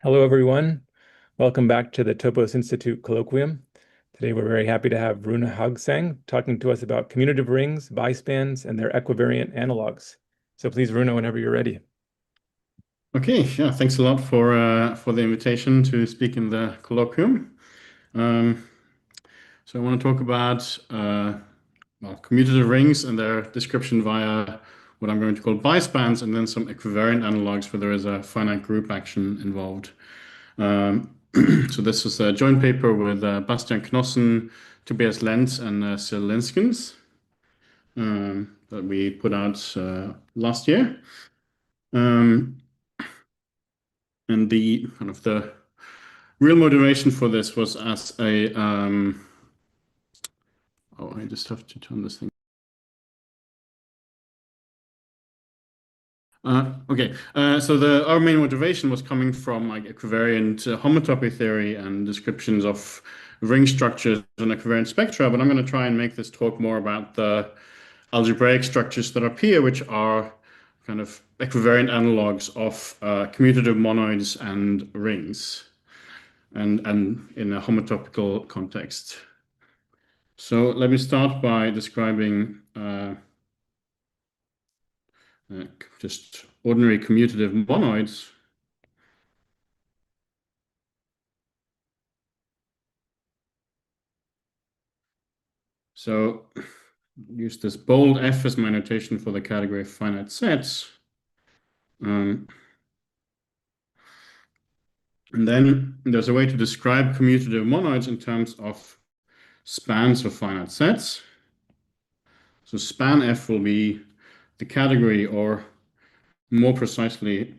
Hello, everyone. Welcome back to the Topos Institute Colloquium. Today, we're very happy to have Rune Haugseng talking to us about commutative rings, bispans, and their equivariant analogues. So please, Rune, whenever you're ready. Okay, yeah, thanks a lot for the invitation to speak in the colloquium. So I want to talk about commutative rings and their description via what I'm going to call bispans, and then some equivariant analogues where there is a finite group action involved. So this was a joint paper with Bastian Cnossen, Tobias Lenz, and Linskens that we put out last year. And the kind of the real motivation for this was as a I just have to turn this thing. So our main motivation was coming from like equivariant homotopy theory and descriptions of ring structures and equivariant spectra, but I'm going to try and make this talk more about the algebraic structures that appear, which are kind of equivariant analogues of commutative monoids and rings, and in a homotopical context. So let me start by describing just ordinary commutative monoids. So use this bold F as my notation for the category of finite sets. And then there's a way to describe commutative monoids in terms of spans of finite sets. So span F will be the category, or more precisely,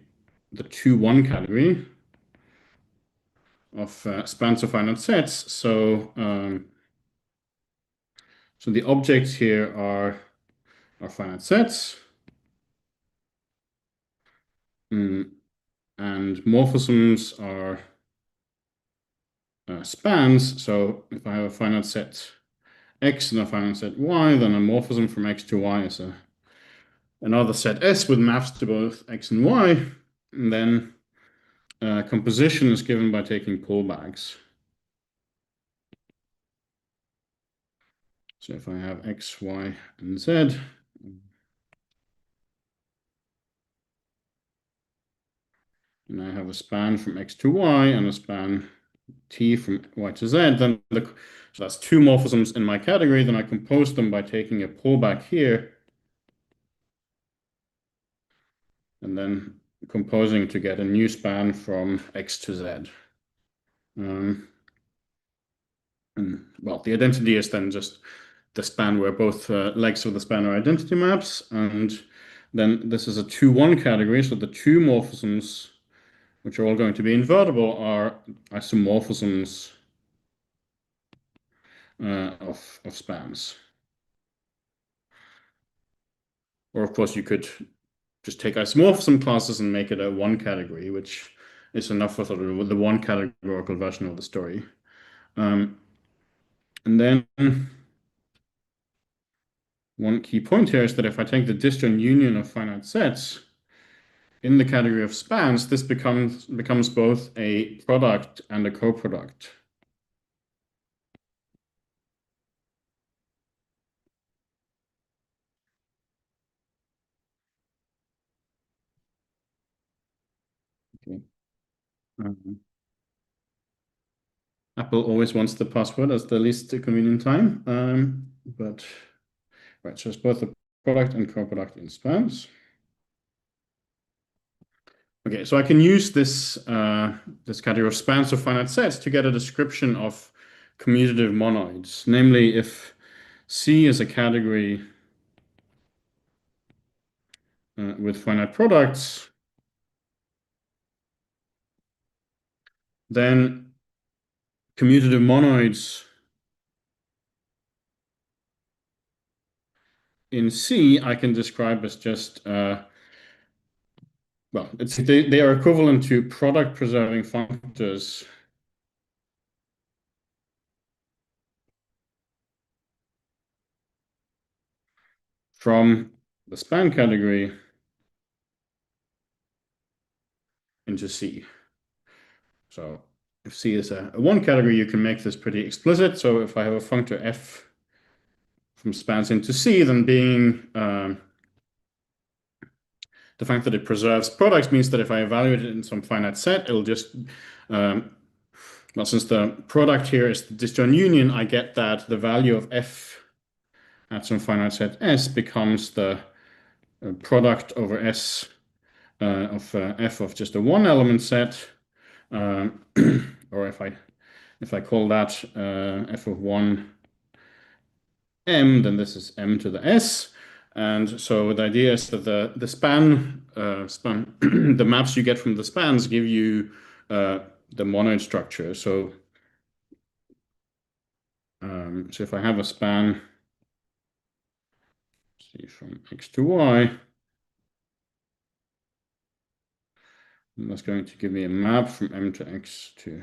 the 2-1 category of spans of finite sets. So the objects here are finite sets. And morphisms are spans. So if I have a finite set X and a finite set Y, then a morphism from X to Y is another set S with maps to both X and Y. And then composition is given by taking pullbacks. So if I have X, Y, and Z, and I have a span from X to Y and a span T from Y to Z, then so that's two morphisms in my category. Then I compose them by taking a pullback here, and then composing to get a new span from X to Z. Well, the identity is then just the span where both legs of the span are identity maps. And then this is a 2-1 category. So the two morphisms, which are all going to be invertible, are isomorphisms of spans. Or of course, you could just take isomorphism classes and make it a 1 category, which is enough for sort of the 1 categorical version of the story. And then one key point here is that if I take the disjoint union of finite sets in the category of spans, this becomes both a product and a coproduct. Okay. Apple always wants the password as the least convenient time, but right, so it's both a product and coproduct in spans. Okay, so I can use this this category of spans of finite sets to get a description of commutative monoids. Namely, if C is a category with finite products, then commutative monoids in C I can describe as just well, they are equivalent to product preserving functors from the span category into C. So if C is a one category, you can make this pretty explicit. So if I have a functor f from spans into C, then being the fact that it preserves products means that if I evaluate it in some finite set, it'll just, well, since the product here is the disjoint union, I get that the value of f at some finite set S becomes the product over S of f of just a one element set, or if I call that f of one m, then this is m to the s. And so the idea is that the span the maps you get from the spans give you the monoid structure. So so if I have a span, see, from x to y, that's going to give me a map from m to x to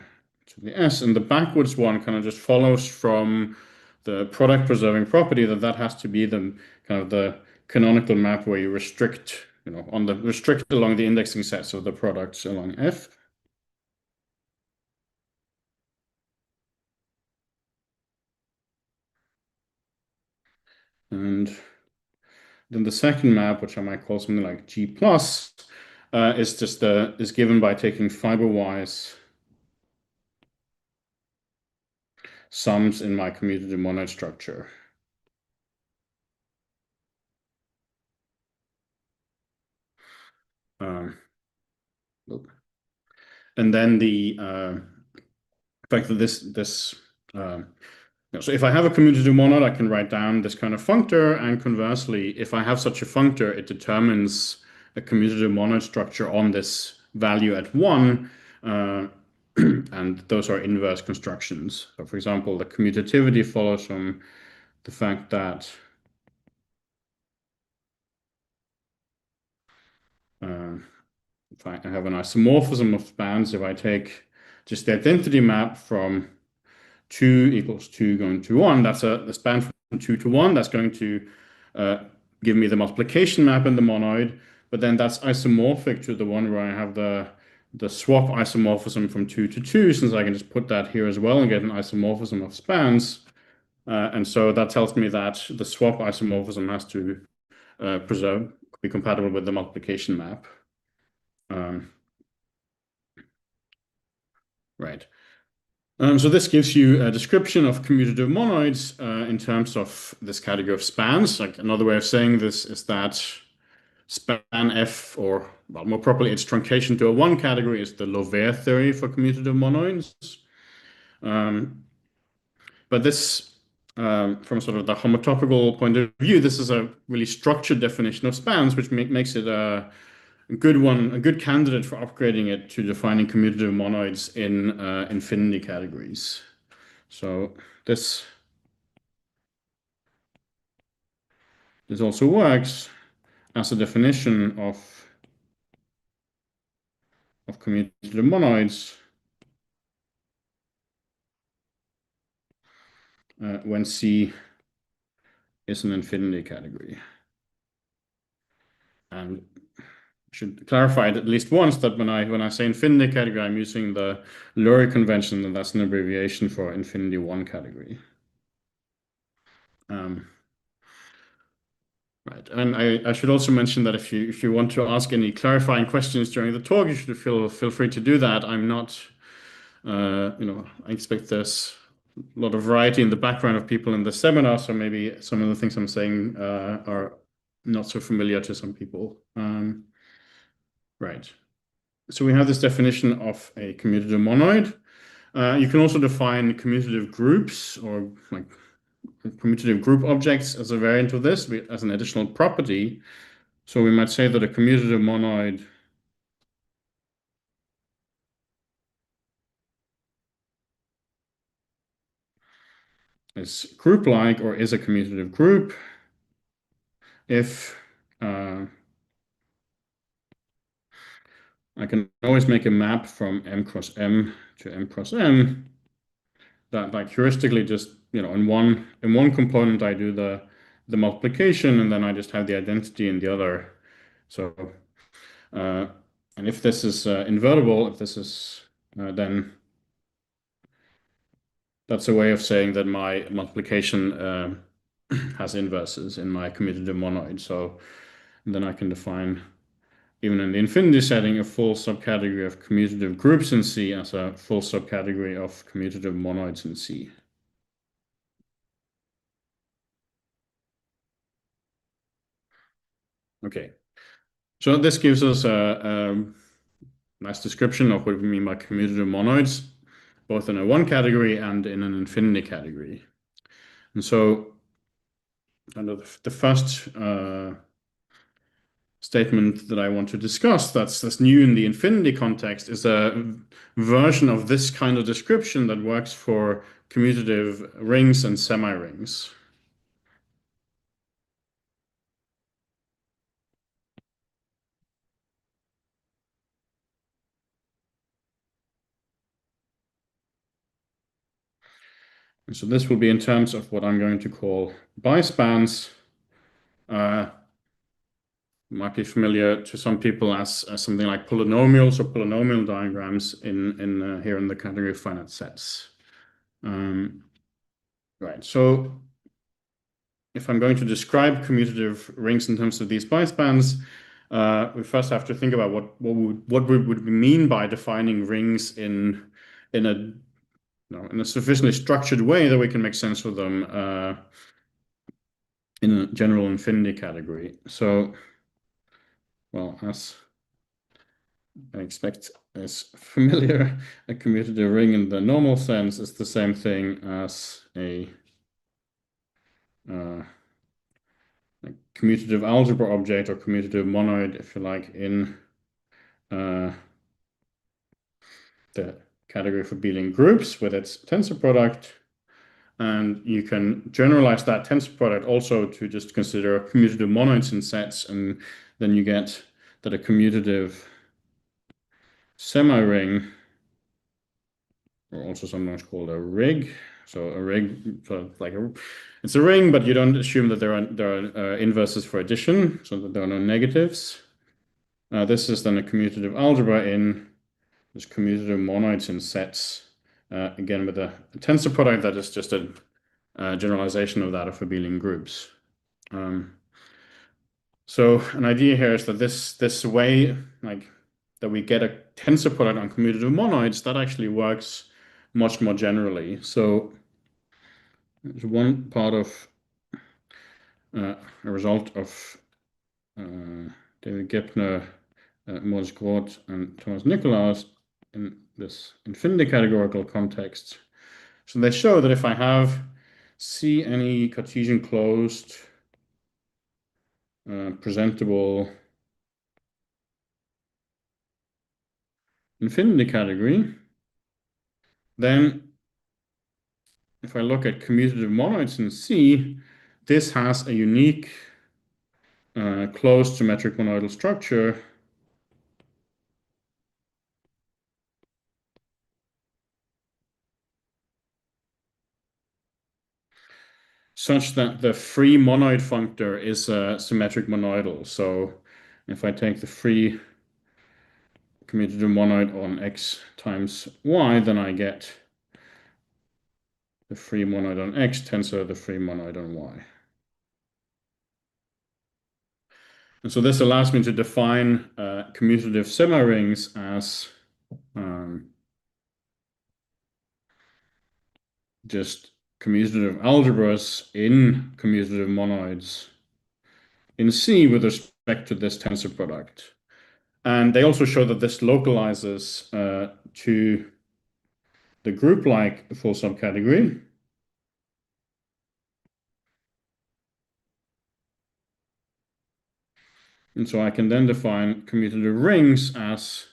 the s, and the backwards one kind of just follows from the product preserving property that has to be the kind of the canonical map where you restrict, restrict along the indexing sets of the products along F. And then the second map, which I might call something like G plus, is given by taking fiber-wise sums in my commutative monoid structure. And then the fact that so if I have a commutative monod, I can write down this kind of functor, and conversely, if I have such a functor, it determines a commutative monod structure on this value at 1, and those are inverse constructions. So for example, the commutativity follows from the fact that if I have an isomorphism of spans, if I take just the identity map from 2 equals 2 going to 1, that's the span from 2 to 1, that's going to give me the multiplication map in the monoid, but then that's isomorphic to the one where I have the swap isomorphism from 2 to 2, since I can just put that here as well and get an isomorphism of spans. And so that tells me that the swap isomorphism has to be compatible with the multiplication map. Right. So this gives you a description of commutative monoids in terms of this category of spans. Like another way of saying this is that span F, or well, more properly, its truncation to a one category is the Lovere theory for commutative monoids. But this, from sort of the homotopical point of view, this is a really structured definition of spans, which makes it a good one, a good candidate for upgrading it to defining commutative monoids in infinity categories. So this also works as a definition of commutative monoids when C is an infinity category. And I should clarify it at least once that when I say infinity category, I'm using the Lurie convention, and that's an abbreviation for infinity one category. Right, and I should also mention that if you want to ask any clarifying questions during the talk, you should feel free to do that. I'm not, I expect there's a lot of variety in the background of people in the seminar, so maybe some of the things I'm saying are not so familiar to some people. Right. So we have this definition of a commutative monoid. You can also define commutative groups, or like commutative group objects, as a variant of this, as an additional property. So we might say that a commutative monoid is group-like, or is a commutative group, if I can always make a map from M cross M to M cross M that, like, heuristically just, in one component I do the multiplication, and then I just have the identity in the other. So and if this is invertible, if this is then that's a way of saying that my multiplication has inverses in my commutative monoid. So then I can define, even in the infinity setting, a full subcategory of commutative groups in C as a full subcategory of commutative monoids in C. Okay, so this gives us a nice description of what we mean by commutative monoids, both in a one category and in an infinity category. And so kind of the first statement that I want to discuss that's new in the infinity context is a version of this kind of description that works for commutative rings and semirings. And so this will be in terms of what I'm going to call bispans. Might be familiar to some people as something like polynomials or polynomial diagrams in here in the category of finite sets. Right, so if I'm going to describe commutative rings in terms of these bispans, we first have to think about what would we mean by defining rings in a sufficiently structured way that we can make sense of them in a general infinity category. So, well, as I expect is familiar, a commutative ring in the normal sense is the same thing as a commutative algebra object or commutative monoid, if you like, in the category for abelian groups with its tensor product. And you can generalize that tensor product also to just consider commutative monoids in sets, and then you get that a commutative semiring, or also sometimes called a rig. So a rig, so like it's a ring, but you don't assume that there are inverses for addition, so that there are no negatives. This is then a commutative algebra in this commutative monoids in sets, again with a tensor product that is just a generalization of that of abelian groups. So an idea here is that this way, like that we get a tensor product on commutative monoids, that actually works much more generally. So there's one part of a result of David Gepner, Moritz Groth, and Thomas Nikolaus in this infinity categorical context. So they show that if I have C any Cartesian closed presentable infinity category, then if I look at commutative monoids in C, this has a unique closed symmetric monoidal structure such that the free monoid functor is a symmetric monoidal. So if I take the free commutative monoid on x times y, then I get the free monoid on x tensor the free monoid on y. And so this allows me to define commutative semirings as just commutative algebras in commutative monoids in C with respect to this tensor product. And they also show that this localizes to the group-like full subcategory. And so I can then define commutative rings as,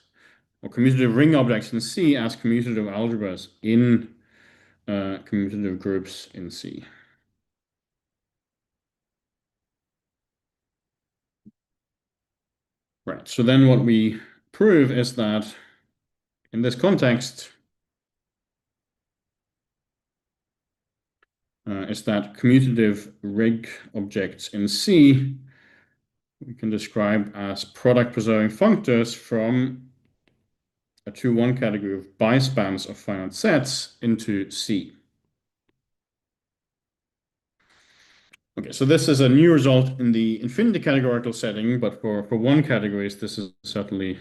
or commutative ring objects in C as commutative algebras in commutative groups in C. Right, so then what we prove is that in this context, is that commutative rig objects in C we can describe as product preserving functors from a 2-1 category of bispans of finite sets into C. Okay, so this is a new result in the infinity categorical setting, but for 1 categories, this is certainly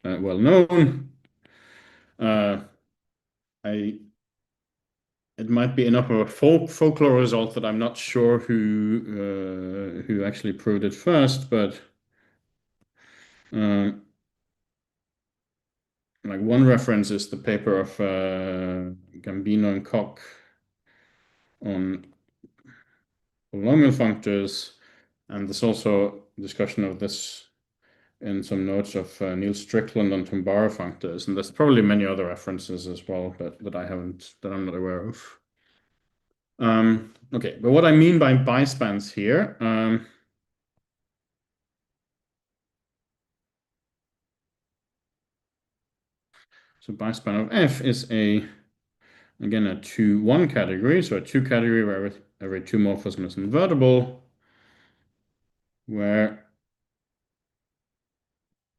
well known. It might be enough of a folklore result that I'm not sure who actually proved it first, but like one reference is the paper of Gambino and Koch on polynomial functors, and there's also discussion of this in some notes of Niels Strickland on Tambara functors, and there's probably many other references as well that I'm not aware of. Okay, but what I mean by bispans here, so bispan of F is again a 2-1 category, so a 2 category where every 2 morphism is invertible, where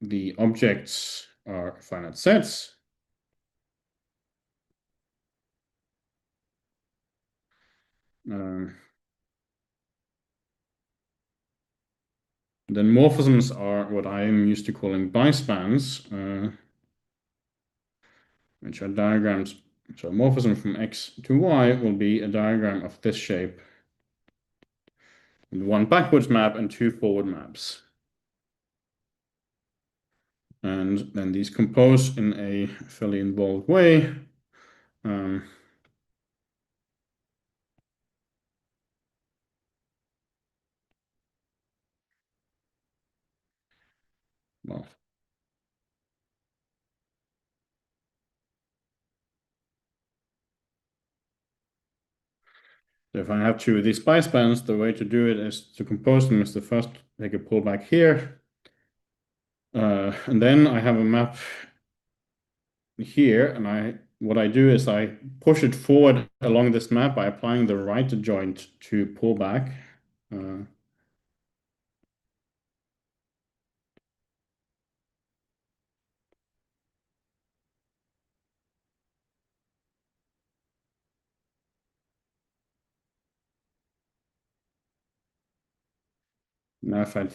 the objects are finite sets. Then morphisms are what I am used to calling bispans, which are diagrams. So a morphism from X to Y will be a diagram of this shape, with 1 backwards map and 2 forward maps. And then these compose in a fairly involved way. Well, if I have 2 of these bispans, the way to do it is to compose them is to first take a pullback here. And then I have a map here, and what I do is I push it forward along this map by applying the right adjoint to pull back. Now if I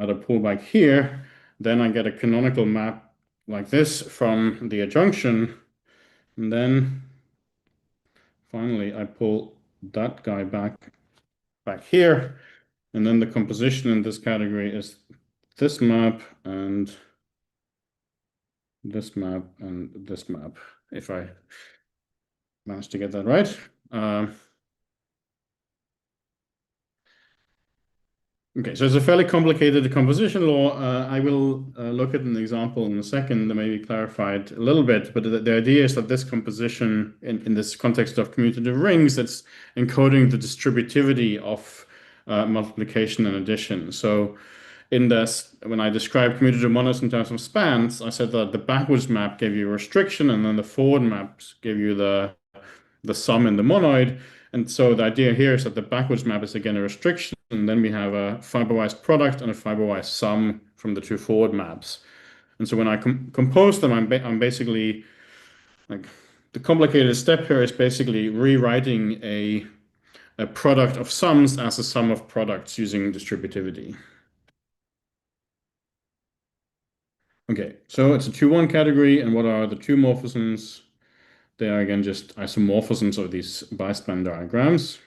add a pullback here, then I get a canonical map like this from the adjunction, and then finally I pull that guy back here, and then the composition in this category is this map and this map and this map, if I manage to get that right. Okay, so it's a fairly complicated composition law. I will look at an example in a second that maybe clarify it a little bit, but the idea is that this composition in this context of commutative rings, it's encoding the distributivity of multiplication and addition. So in this, when I described commutative monoids in terms of spans, I said that the backwards map gave you a restriction, and then the forward maps give you the sum in the monoid. And so the idea here is that the backwards map is again a restriction, and then we have a fiberwise product and a fiberwise sum from the 2 forward maps. And so when I compose them, I'm basically like, the complicated step here is basically rewriting a product of sums as a sum of products using distributivity. Okay, so it's a 2-1 category, and what are the 2 morphisms? They are again just isomorphisms of these bispan diagrams.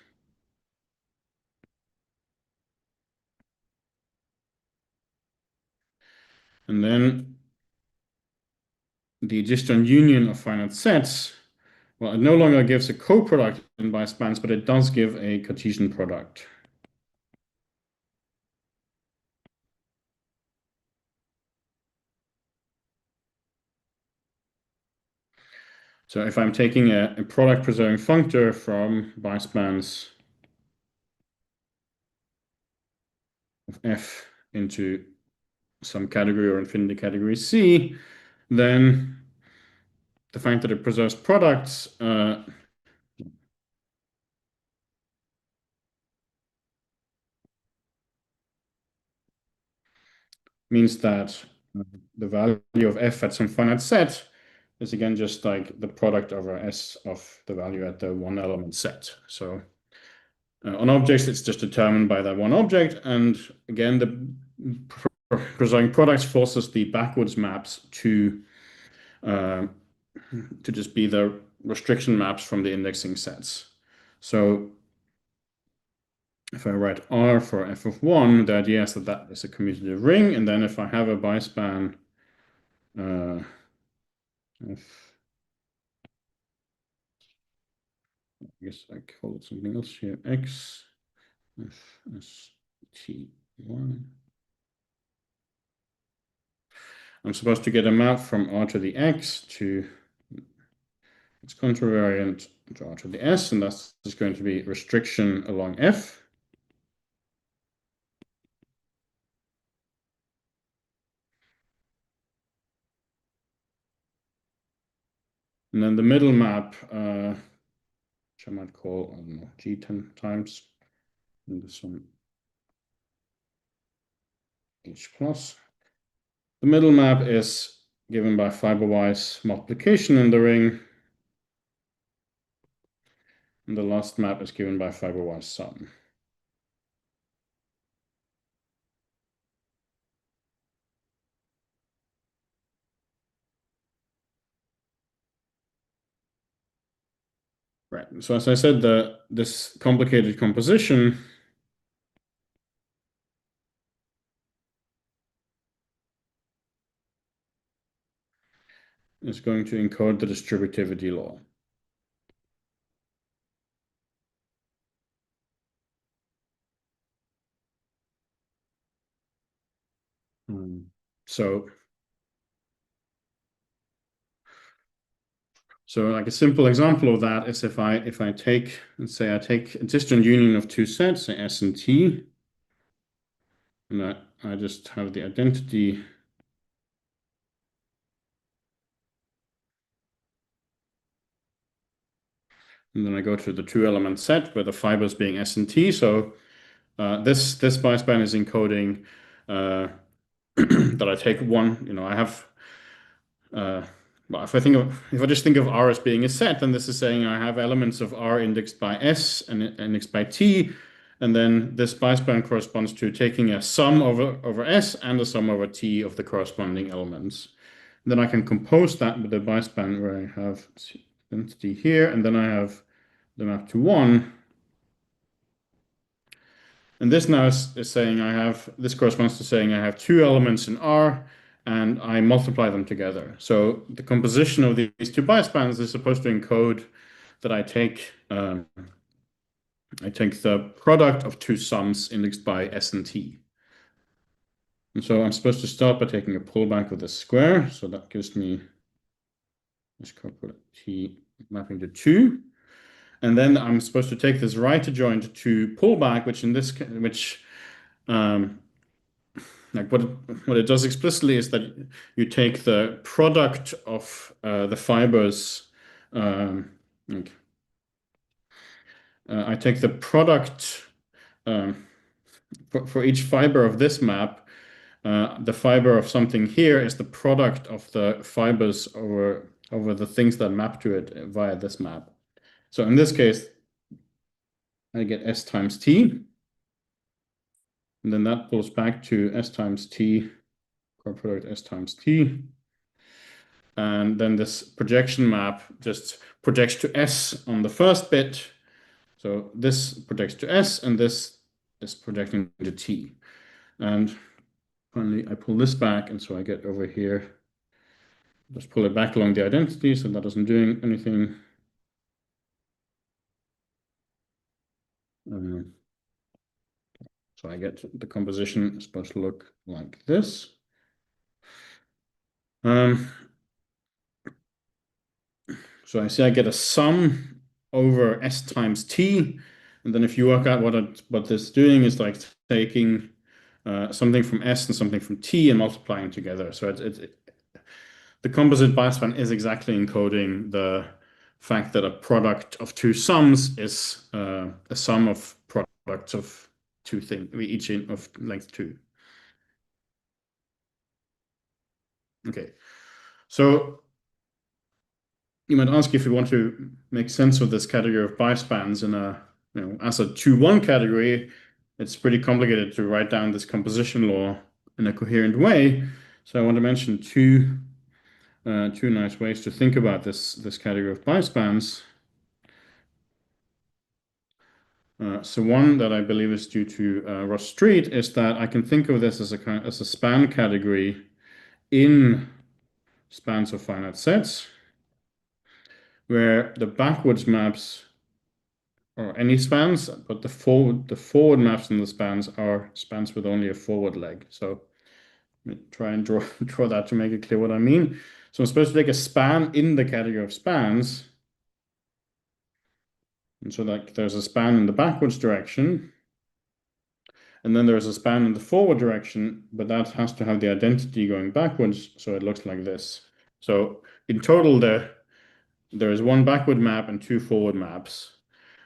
And then the disjoint union of finite sets, well, it no longer gives a coproduct in bispans, but it does give a Cartesian product. So if I'm taking a product preserving functor from bispans of F into some category or infinity category C, then the fact that it preserves products means that the value of f at some finite set is again just like the product over S of the value at the one element set. So on objects, it's just determined by that one object. And again, the preserving products forces the backwards maps to just be the restriction maps from the indexing sets. So if I write R for f of 1, the idea is that that is a commutative ring. And then if I have a bispan f, I guess I call it something else here, x f s t 1. I'm supposed to get a map from R to the x to its contravariant to R to the s, and that's just going to be restriction along f. And then the middle map, which I might call, I don't know, G 10 times, and this one H plus. The middle map is given by fiberwise multiplication in the ring. And the last map is given by fiberwise sum. Right. So as I said, this complicated composition is going to encode the distributivity law. So like a simple example of that is if I take, let's say I take a disjoint union of two sets, say S and T, and I just have the identity and then I go to the two element set with the fibers being S and T. So this bispan is encoding that I take one, I have well, if I just think of R as being a set, then this is saying I have elements of R indexed by S and indexed by T, and then this bispan corresponds to taking a sum over S and a sum over T of the corresponding elements. And then I can compose that with the bispan where I have identity here, and then I have the map to 1. And this now is saying this corresponds to saying I have two elements in R, and I multiply them together. So the composition of these two bispans is supposed to encode that I take the product of two sums indexed by S and T. And so I'm supposed to start by taking a pullback with a square. So that gives me this T mapping to 2. And then I'm supposed to take this right adjoint to pullback, like what it does explicitly is that you take the product of the fibers. I take the product for each fiber of this map. The fiber of something here is the product of the fibers over the things that map to it via this map. So in this case, I get S times T. And then that pulls back to S times T, product S times T. And then this projection map just projects to S on the first bit. So this projects to S, and this is projecting to T. And finally, I pull this back, and so I get over here. Just pull it back along the identity, so that doesn't do anything. So I get the composition is supposed to look like this. So I see I get a sum over S times T. And then if you work out what this is doing is like taking something from S and something from T and multiplying together. So the composite bispan is exactly encoding the fact that a product of two sums is a sum of products of two things, each of length 2. Okay, so you might ask if you want to make sense of this category of bispans in a, as a 2-1 category, it's pretty complicated to write down this composition law in a coherent way. So I want to mention two nice ways to think about this category of bispans. So one that I believe is due to Ross Street is that I can think of this as a span category in spans of finite sets, where the backwards maps or any spans, but the forward maps in the spans are spans with only a forward leg. So let me try and draw that to make it clear what I mean. So I'm supposed to take a span in the category of spans. And so like there's a span in the backwards direction, and then there's a span in the forward direction, but that has to have the identity going backwards, so it looks like this. So in total there is one backward map and two forward maps.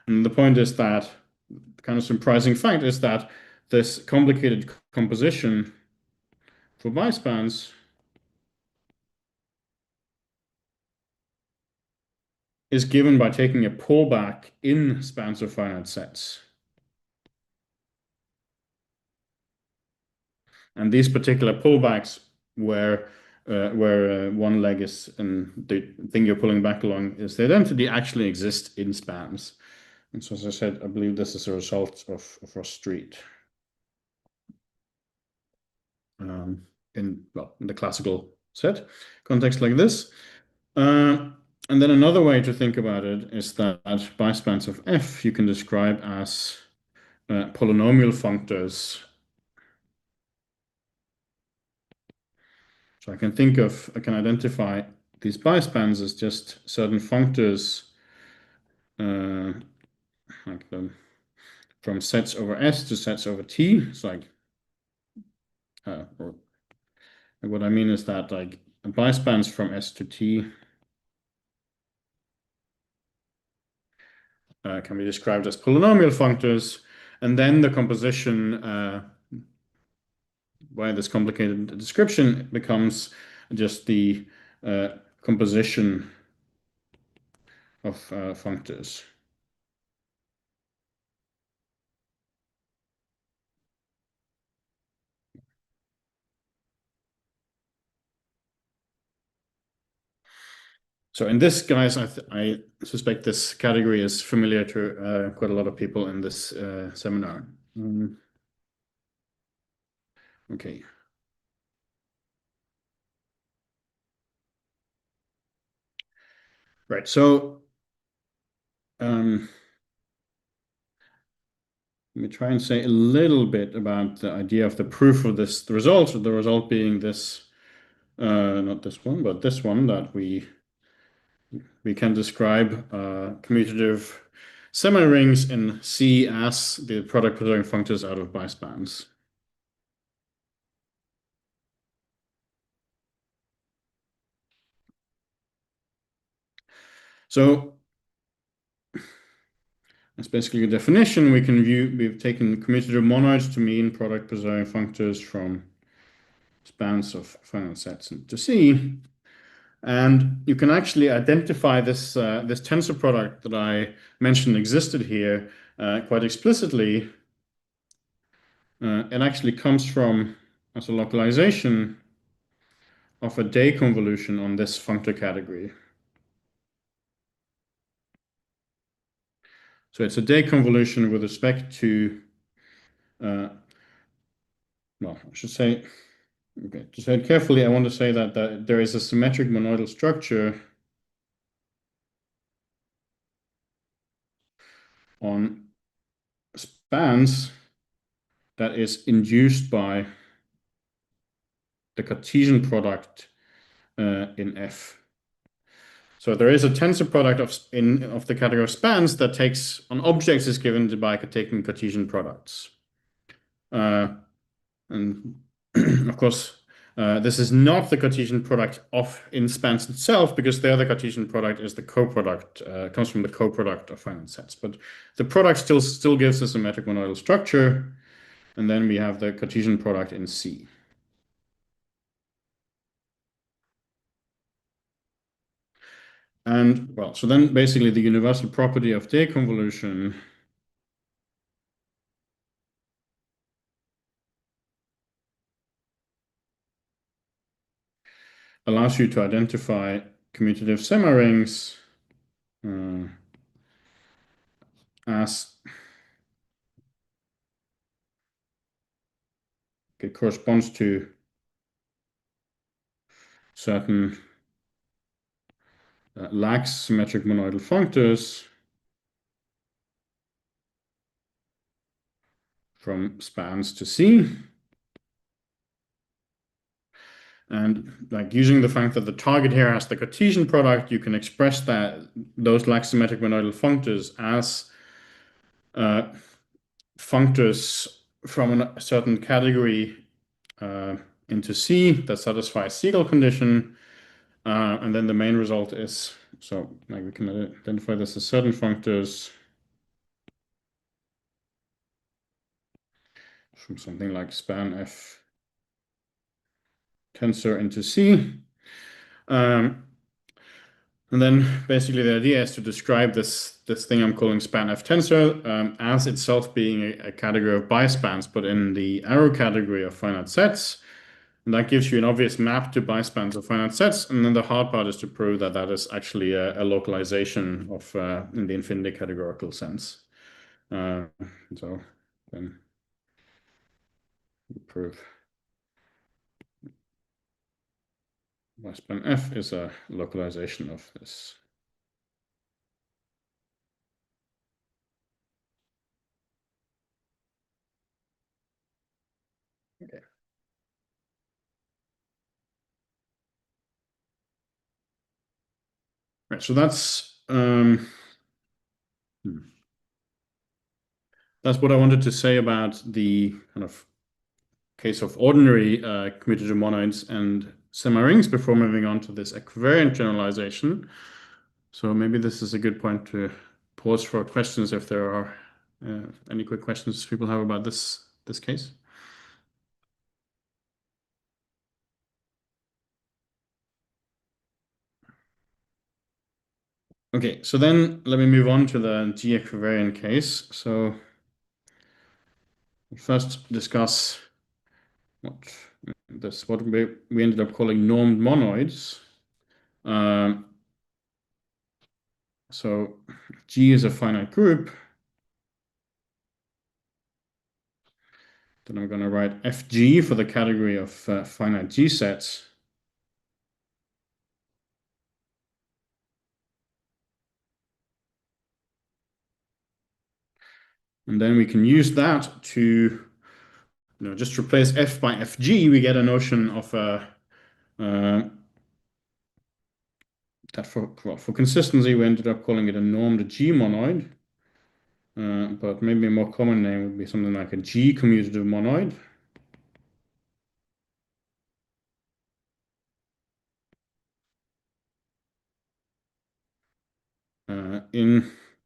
And the point is that the kind of surprising fact is that this complicated composition for bispans is given by taking a pullback in spans of finite sets. And these particular pullbacks where one leg is and the thing you're pulling back along is the identity actually exists in spans. And so as I said, I believe this is a result of Ross Street. In the classical set context like this. And then another way to think about it is that bispans of F you can describe as polynomial functors. So I can identify these bispans as just certain functors like from sets over S to sets over T. It's like, or what I mean is that like bispans from S to T can be described as polynomial functors, and then the composition by this complicated description becomes just the composition of functors. So in this, guys, I suspect this category is familiar to quite a lot of people in this seminar. Okay. Right, so let me try and say a little bit about the idea of the proof of this, the result being this, not this one, but this one, that we can describe commutative semirings in C as the product preserving functors out of bispans. So that's basically a definition. We've taken commutative monoids to mean product preserving functors from spans of finite sets into C. And you can actually identify this tensor product that I mentioned existed here quite explicitly. It actually comes from, as a localization of a day convolution on this functor category. So it's a day convolution with respect to, well, I should say, okay, to say it carefully, I want to say that there is a symmetric monoidal structure on spans that is induced by the Cartesian product in F. So there is a tensor product of the category of spans that takes on objects is given by taking Cartesian products. And of course, this is not the Cartesian product in spans itself, because the other Cartesian product is the coproduct, comes from the coproduct of finite sets. But the product still gives a symmetric monoidal structure, and then we have the Cartesian product in C. And well, so then basically the universal property of deconvolution allows you to identify commutative semirings as it corresponds to certain lax symmetric monoidal functors from spans to C. And like using the fact that the target here has the Cartesian product, you can express those lax symmetric monoidal functors as functors from a certain category into C that satisfies Siegel condition. And then the main result is, so like we can identify this as certain functors from something like span F tensor into C. And then basically the idea is to describe this thing I'm calling span F tensor as itself being a category of bispans, but in the arrow category of finite sets. And that gives you an obvious map to bispans of finite sets. And then the hard part is to prove that that is actually a localization of in the infinity categorical sense. So then we prove bispan F is a localization of this. Okay. Right, so that's what I wanted to say about the kind of case of ordinary commutative monoids and semirings before moving on to this equivariant generalization. So maybe this is a good point to pause for questions if there are any quick questions people have about this case. Okay, so then let me move on to the G-equivariant case. So we'll first discuss what we ended up calling normed monoids. So G is a finite group. Then I'm going to write Fg for the category of finite G sets. And then we can use that to just replace F by Fg. We get a notion of that for consistency, we ended up calling it a normed G monoid. But maybe a more common name would be something like a G-commutative monoid.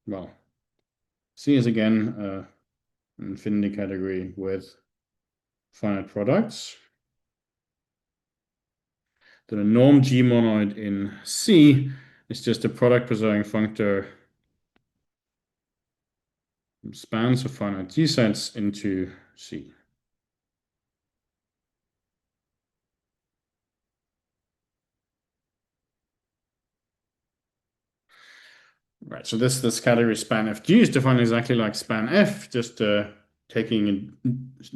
Well, C is again an infinity category with finite products. Then a norm G monoid in C is just a product preserving functor from spans of finite G sets into C. Right, so this category span Fg is defined exactly like span F, just taking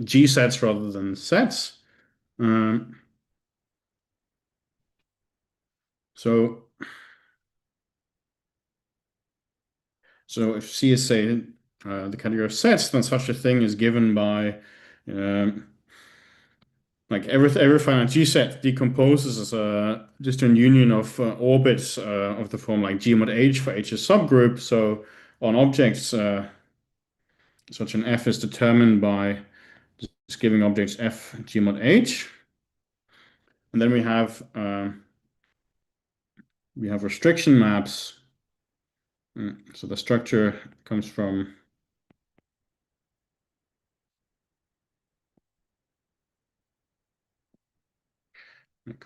G sets rather than sets. So if C is, say, the category of sets, then such a thing is given by like every finite G set decomposes as a disjoint union of orbits of the form like G mod H for H's subgroup. So on objects, such an F is determined by just giving objects F G mod H. And then we have restriction maps. So the structure comes from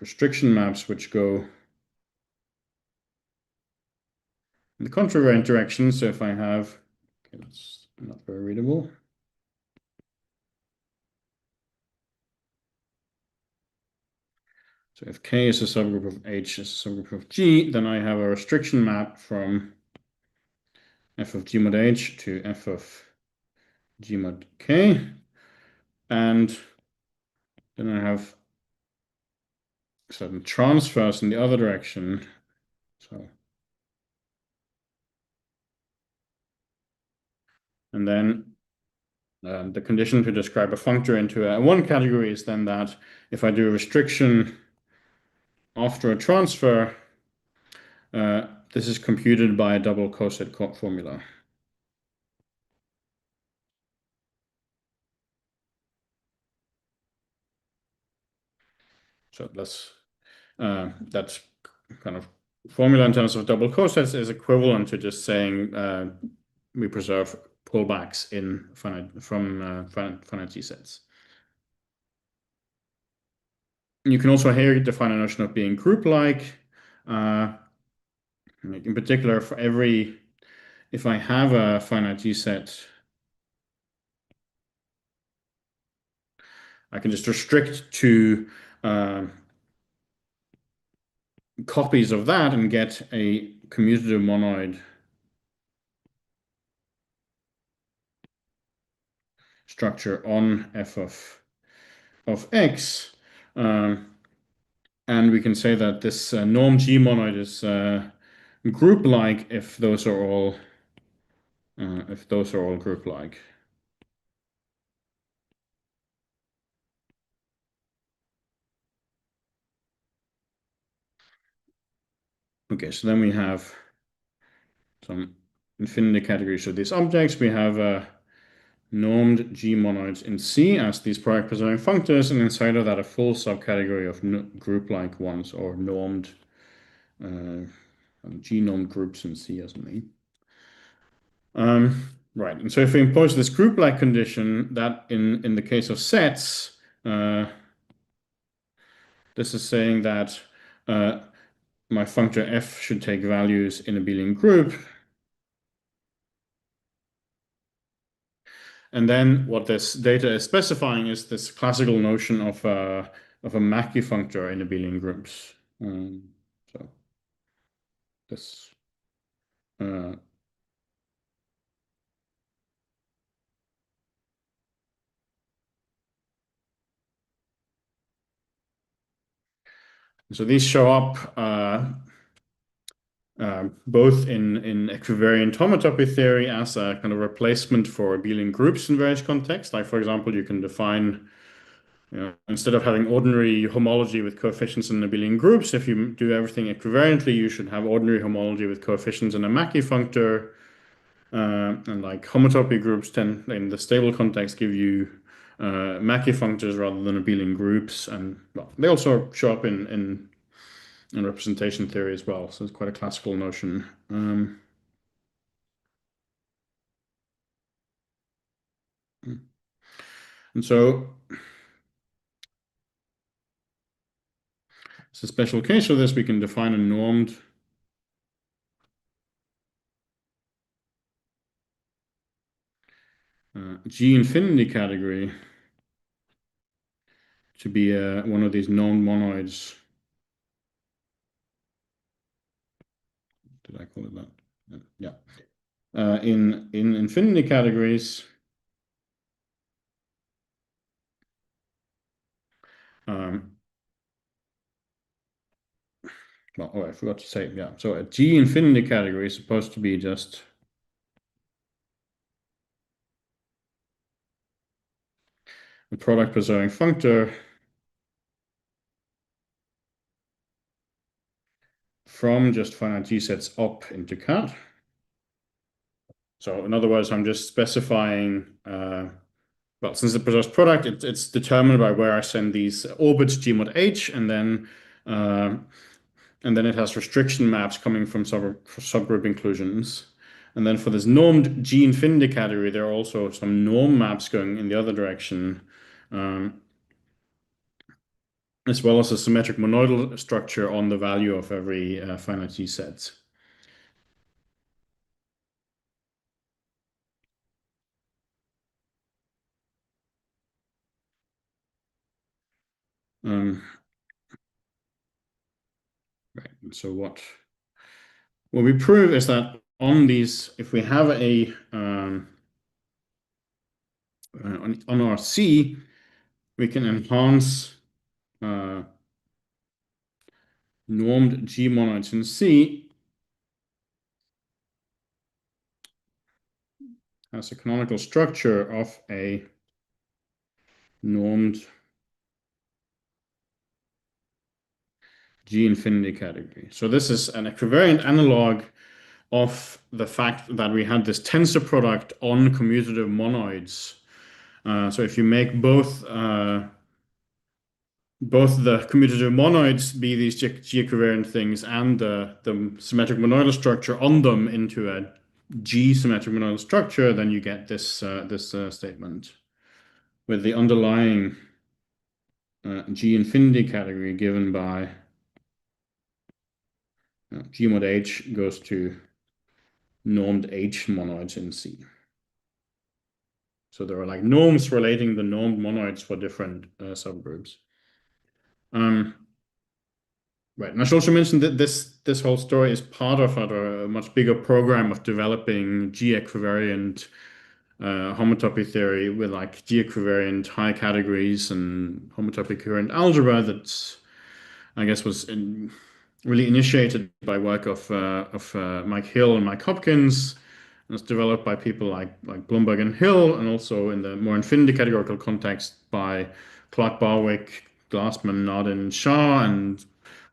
restriction maps which go in the contravariant direction. So if I have, okay, that's not very readable. So if K is a subgroup of H is a subgroup of G, then I have a restriction map from f of G mod H to f of G mod K. And then I have certain transfers in the other direction. So, and then the condition to describe a functor into a one category is then that if I do a restriction after a transfer, this is computed by a double coset formula. So that's kind of formula in terms of double cosets is equivalent to just saying we preserve pullbacks in finite G sets. You can also here define a notion of being group-like. In particular, for if I have a finite G set, I can just restrict to copies of that and get a commutative monoid structure on f of x. And we can say that this norm G monoid is group-like if those are all group-like. Okay, so then we have some infinity categories of these objects. We have normed G monoids in C as these product preserving functors, and inside of that a full subcategory of group-like ones or normed G-normed groups in C as main. Right, and so if we impose this group-like condition, that in the case of sets, this is saying that my functor f should take values in a abelian group. And then what this data is specifying is this classical notion of a Mackey functor in abelian groups. So this so these show up both in equivariant homotopy theory as a kind of replacement for abelian groups in various contexts. Like, for example, you can define, instead of having ordinary homology with coefficients in abelian groups, if you do everything equivariantly, you should have ordinary homology with coefficients in a Mackey functor. And like homotopy groups tend, in the stable context, give you Mackey functors rather than abelian groups. And well, they also show up in representation theory as well. So it's quite a classical notion. And so it's a special case for this. We can define a normed G infinity category to be one of these known monoids. Did I call it that? Yeah. In infinity categories, well, oh, I forgot to say, yeah. So a G infinity category is supposed to be just a product preserving functor from just finite G sets up into cat. So in other words, I'm just specifying, well, since it preserves product, it's determined by where I send these orbits G mod H, and then it has restriction maps coming from subgroup inclusions. And then for this normed G infinity category, there are also some norm maps going in the other direction, as well as a symmetric monoidal structure on the value of every finite G set. Right. So what we prove is that on these, if we have a on our C, we can enhance normed G monoids in C as a canonical structure of a normed G infinity category. So this is an equivariant analog of the fact that we had this tensor product on commutative monoids. So if you make both the commutative monoids be these G-equivariant things and the symmetric monoidal structure on them into a G symmetric monoidal structure, then you get this statement with the underlying G infinity category given by G mod H goes to normed H monoids in C. So there are like norms relating the normed monoids for different subgroups. Right, and I should also mention that this whole story is part of a much bigger program of developing G-equivariant homotopy theory with like G-equivariant high categories and homotopy-coherent algebra that's, I guess, was really initiated by work of Mike Hill and Mike Hopkins. And it's developed by people like Blumberg and Hill, and also in the more infinity categorical context by Clark Barwick, Glassman, Nardin, Shah, and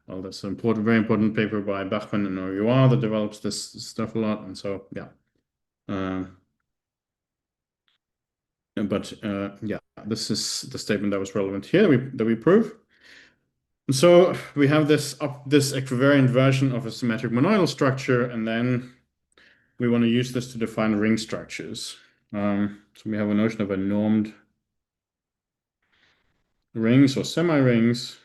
well, that's an important, very important paper by Bachman and Oyoa that develops this stuff a lot. And so, yeah. Yeah, this is the statement that was relevant here that we prove. And so we have this equivariant version of a symmetric monoidal structure, and then we want to use this to define ring structures. So we have a notion of a normed rings or semirings.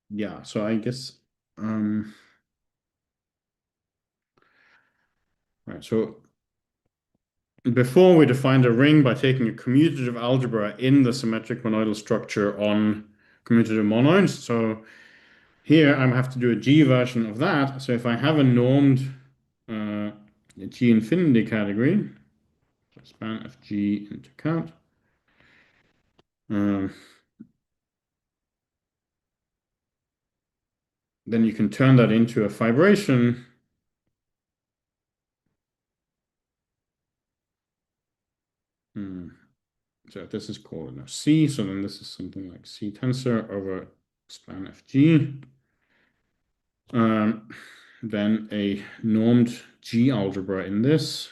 Yeah, so I guess right. So before we defined a ring by taking a commutative algebra in the symmetric monoidal structure on commutative monoids. So here I have to do a G version of that. So if I have a normed G infinity category, so span of G into count. Then you can turn that into a fibration. So this is called a C. So then this is something like C tensor over span of G. Then a normed G algebra in this.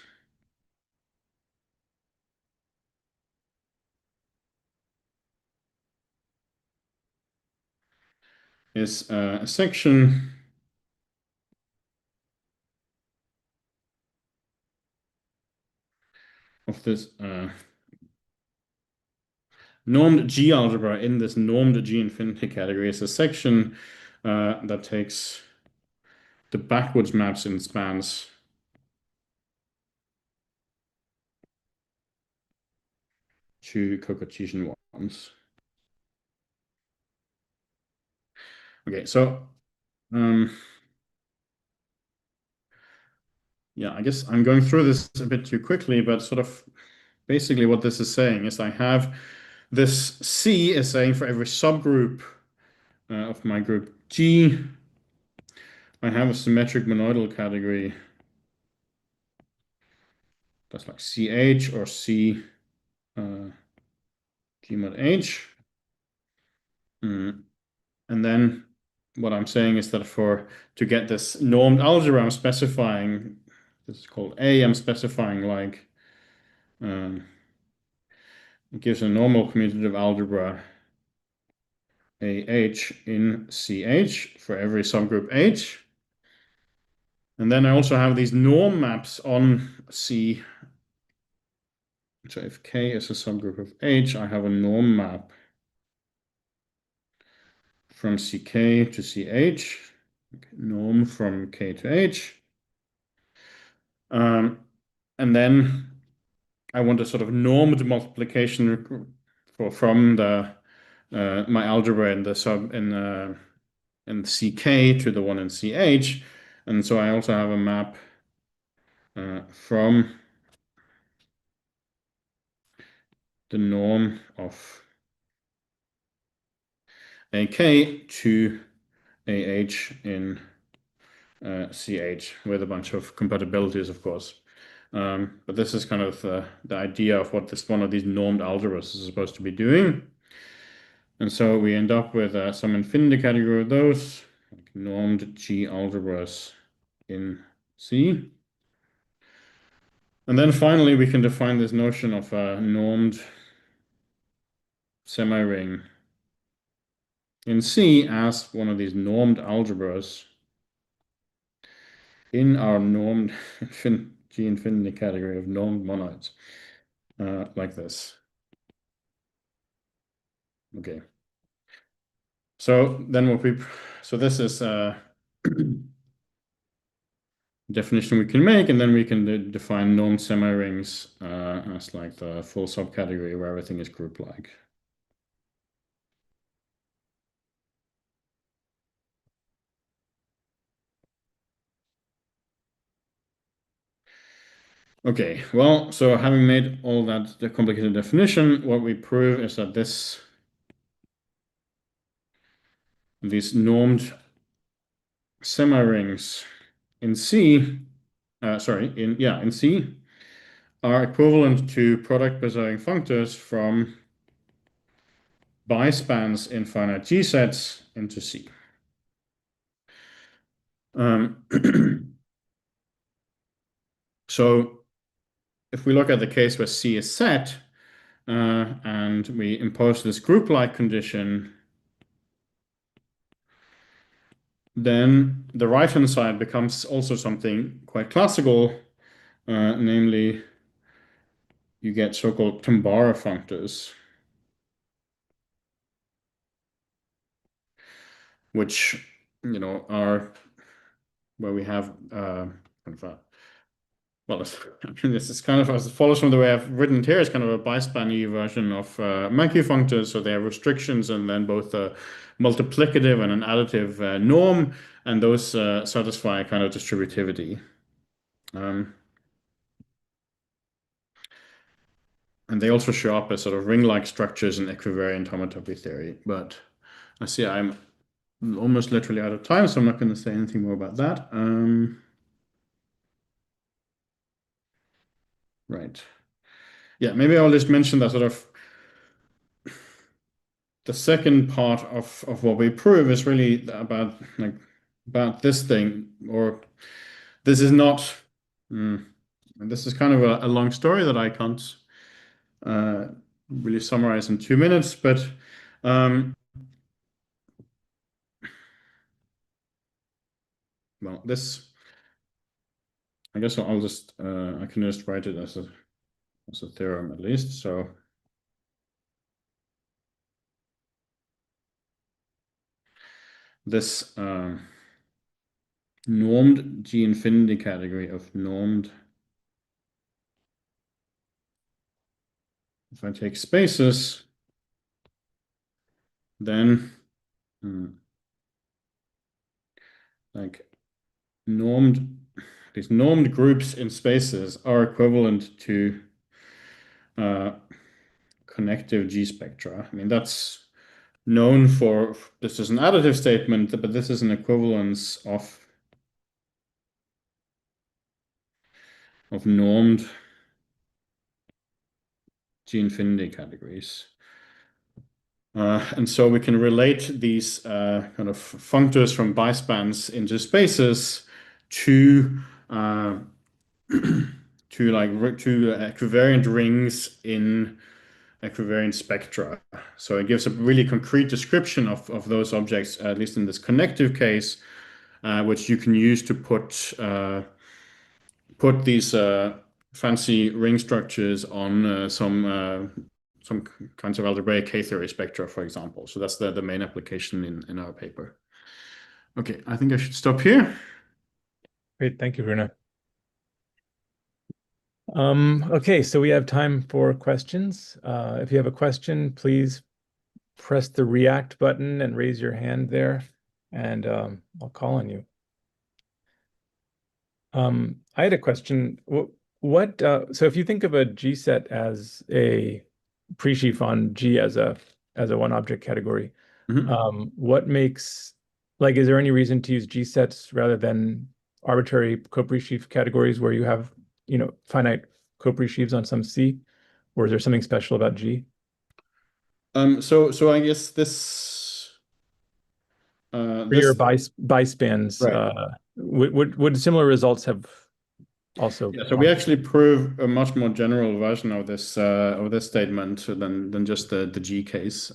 Is a section of this normed G algebra in this normed G infinity category is a section that takes the backwards maps in spans to co-Cartesian ones. Okay, so yeah, I guess I'm going through this a bit too quickly, but sort of basically what this is saying is I have this C is saying for every subgroup of my group G, I have a symmetric monoidal category that's like CH or C G mod H. And then what I'm saying is that to get this normed algebra, I'm specifying, this is called A, I'm specifying like, it gives a normal commutative algebra AH in CH for every subgroup H. And then I also have these norm maps on C. So if K is a subgroup of H, I have a norm map from CK to CH. norm from K to H. And then I want a sort of normed multiplication from the my algebra in the in CK to the one in CH. And so I also have a map from the norm of AK to AH in CH with a bunch of compatibilities, of course. But this is kind of the idea of what this one of these normed algebras is supposed to be doing. And so we end up with some infinity category of those, like normed G algebras in C. And then finally, we can define this notion of a normed semiring in C as one of these normed algebras in our normed G infinity category of normed monoids, like this. Okay. So then this is a definition we can make, and then we can define normed semirings as like the full subcategory where everything is group-like. Okay, well, so having made all that the complicated definition, what we prove is that these normed semirings in C, in C, are equivalent to product preserving functors from bispans in finite G sets into C. So if we look at the case where C is set, and we impose this group-like condition, then the right-hand side becomes also something quite classical, namely you get so-called Tambara functors, which are where we have kind of a, well, this is kind of, as it follows from the way I've written it here, it's kind of a bispan version of Mackey functors. So they have restrictions and then both a multiplicative and an additive norm, and those satisfy a kind of distributivity. And they also show up as sort of ring-like structures in equivariant homotopy theory. But I see I'm almost literally out of time, so I'm not going to say anything more about that. Right. Yeah, maybe I'll just mention that sort of the second part of what we prove is really about this thing, or this is not. This is kind of a long story that I can't really summarize in 2 minutes, but well, this, I guess I'll just I can just write it as a theorem at least. So this normed G infinity category of normed, if I take spaces, then like these normed groups in spaces are equivalent to connective G-spectra. I mean, that's known for, this is an additive statement, but this is an equivalence of normed G infinity categories. And so we can relate these kind of functors from bispans into spaces to equivariant rings in equivariant spectra. So it gives a really concrete description of those objects, at least in this connective case, which you can use to put these fancy ring structures on some kinds of algebraic K-theory spectra, for example. So that's the main application in our paper. Okay, I think I should stop here. Great, thank you, Rune. Okay, so we have time for questions. If you have a question, please press the react button and raise your hand there, and I'll call on you. I had a question. So if you think of a G set as a presheaf on G as a one object category, Mhm. what makes is there any reason to use G sets rather than arbitrary copresheaf categories where you have, finite copresheaves on some C? Or is there something special about G? So I guess this For your this bispans, right. would similar results have also Yeah, so we come? actually prove a much more general version of this statement than just the G case.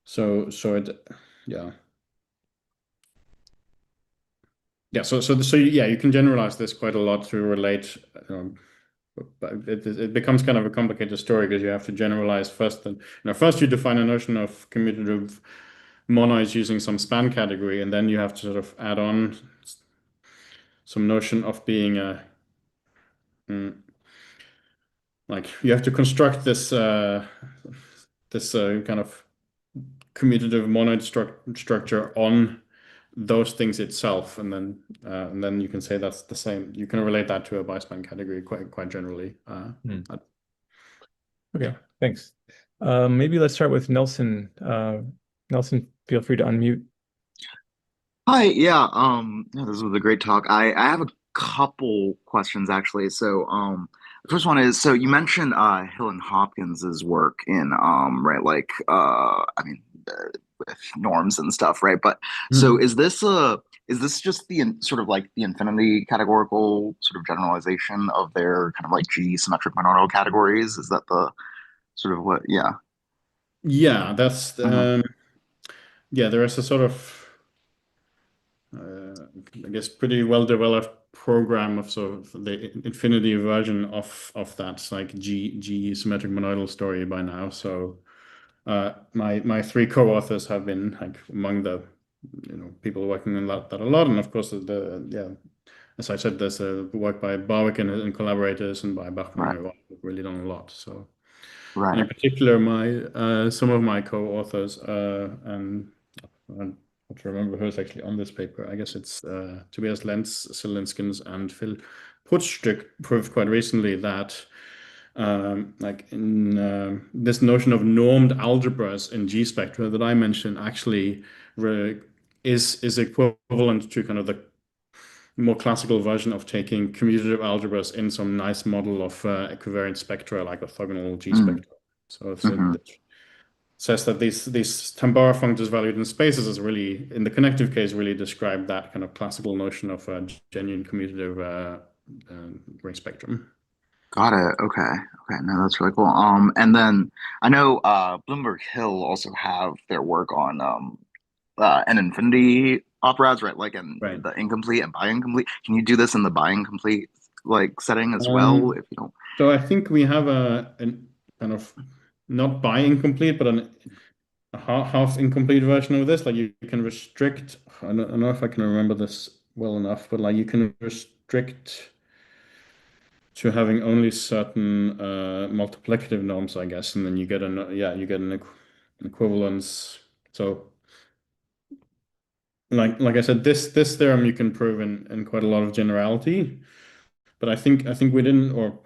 So it yeah. Yeah, so yeah, you can generalize this quite a lot to relate, but it becomes kind of a complicated story because you have to generalize first. First you define a notion of commutative monoids using some span category, and then you have to sort of add on some notion of being a like you have to construct this kind of commutative monoid structure on those things itself, and then you can say that's the same. You can relate that to a bispan category quite generally. Hmm. Uh, Okay, yeah. thanks. Maybe let's start with Nelson. Nelson, feel free to unmute. Hi, yeah, yeah, this was a great talk. I have a couple questions actually. The first one is, so you mentioned Hill and Hopkins's work in right, like with norms and stuff, right? But so Mhm. is this just sort of like the infinity categorical sort of generalization of their kind of like G symmetric monoidal categories? Is that the sort of what? Yeah. Yeah, that's Hmm. yeah. There is a sort of uh, I guess pretty well developed program of sort of the infinity version of that. It's like G symmetric monoidal story by now. So my three co-authors have been like among the people working on that a lot, and of course yeah, as I said, there's a work by Barwick and collaborators and by Bachmann Right. who have really done a lot. So and in Right. particular, my some of my co-authors and I have to remember who's actually on this paper. I guess it's Tobias Lenz, Linskens, and Phil Putzstück proved quite recently that like in this notion of normed algebras in G-spectra that I mentioned actually is equivalent to kind of the more classical version of taking commutative algebras in some nice model of equivariant spectra like orthogonal G-spectra. So Mm-hmm. it says that these Tambara functors valued in spaces is really, in the connective case, really describe that kind of classical notion of a genuine commutative ring spectrum. Got it. Okay. Okay. No, that's really cool. And then I know Bloomberg Hill also have their work on an infinity operas, right? Like in Right. the incomplete and bi-incomplete. Can you do this in the bi-incomplete like setting as well Um, if you don't? so I think we have an kind of not by incomplete, but a half incomplete version of this. Like you can restrict. I don't know if I can remember this well enough, but like you can restrict to having only certain multiplicative norms, I guess, and then you get an equivalence. So like I said, this theorem you can prove in quite a lot of generality, but I think we didn't, or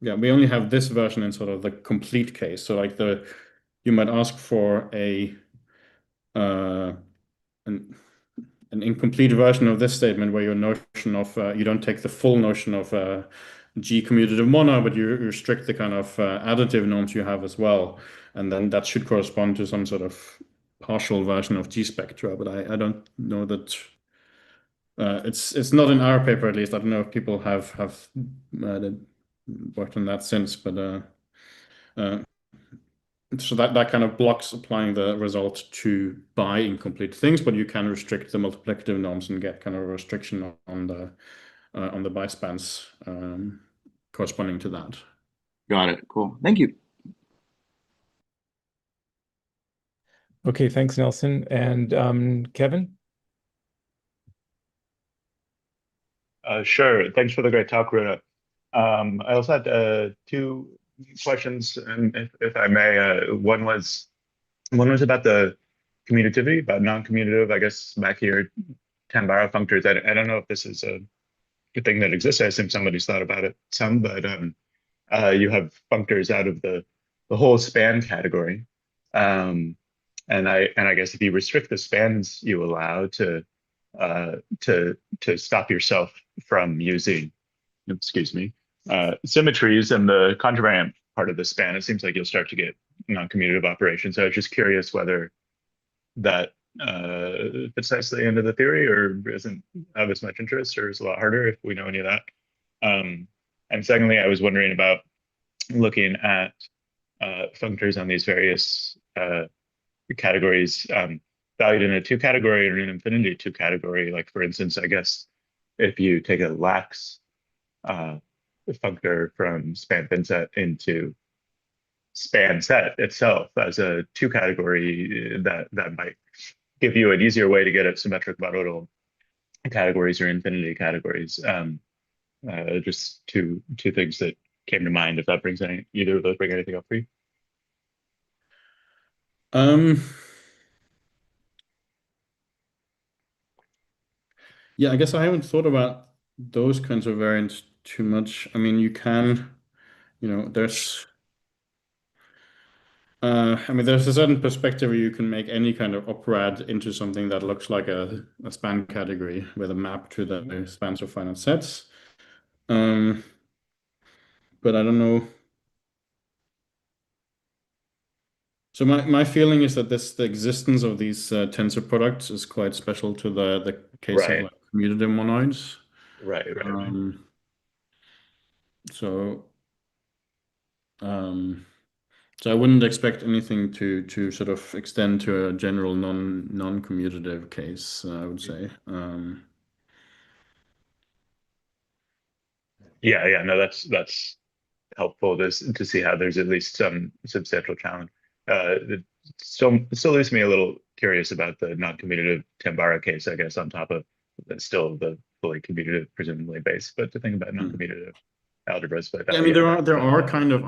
yeah, we only have this version in sort of the complete case. So like you might ask for uh, an an incomplete version of this statement where your notion of you don't take the full notion of G-commutative mono, but you restrict the kind of additive norms you have as well, and then that should correspond to some sort of partial version of G-spectra. But I don't know that it's not in our paper at least. I don't know if people have worked on that since, but uh, so that kind of blocks applying the result to by incomplete things, but you can restrict the multiplicative norms and get kind of a restriction on the bispans corresponding to that. Got it. Cool. Thank you. Okay, thanks, Nelson. And Kevin? Sure. Thanks for the great talk, Rune. I also had two questions, and if I may, one was about the commutativity, about non-commutative, I guess, Mackey or Tambara functors. I don't know if this is a thing that exists. I assume somebody's thought about it some, but you have functors out of the whole span category. Um, and I guess if you restrict the spans you allow to stop yourself from using, excuse me, symmetries in the contravariant part of the span, it seems like you'll start to get non-commutative operations. So I was just curious whether that fits nicely into the theory or isn't of as much interest or is a lot harder if we know any of that. And secondly, I was wondering about looking at functors on these various categories valued in a two category or an infinity two category. Like for instance, I guess if you take a lax functor from span thin set into span set itself as a two category, that might give you an easier way to get at symmetric bitotal categories or infinity categories. Just two things that came to mind. If that brings either of those bring anything up for you? Yeah, I guess I haven't thought about those kinds of variants too much. I mean, you can, there's I mean, there's a certain perspective where you can make any kind of operad into something that looks like a span category with a map to the spans of finite sets. But I don't know. So my feeling is that the existence of these tensor products is quite special to the case of Right, like commutative monoids. right. So so I wouldn't expect anything to sort of extend to a general non-commutative case, I would say. Yeah, no, that's helpful to see how there's at least some substantial challenge. It still leaves me a little curious about the non-commutative Tambara case, I guess, on top of still the fully commutative, presumably base, but to think about non-commutative algebras. But Yeah, I mean, there are kind of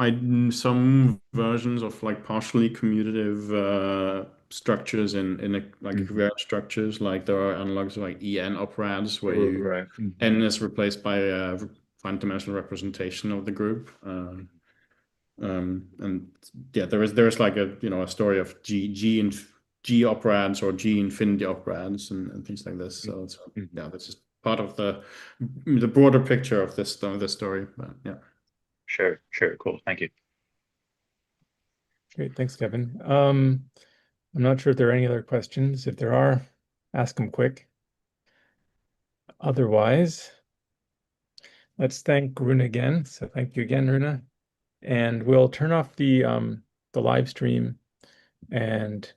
some versions of like partially commutative structures in like equivariant structures. Like there are analogues like EN operads where right. N is replaced by a finite dimensional representation of the group. And yeah, there is like a story of G operads or G infinity operads and things like this. So yeah, that's just part of the broader picture of this story. But yeah. Sure, cool. Thank you. Great, thanks, Kevin. I'm not sure if there are any other questions. If there are, ask them quick. Otherwise, let's thank Rune again. So thank you again, Rune. And we'll turn off the live stream and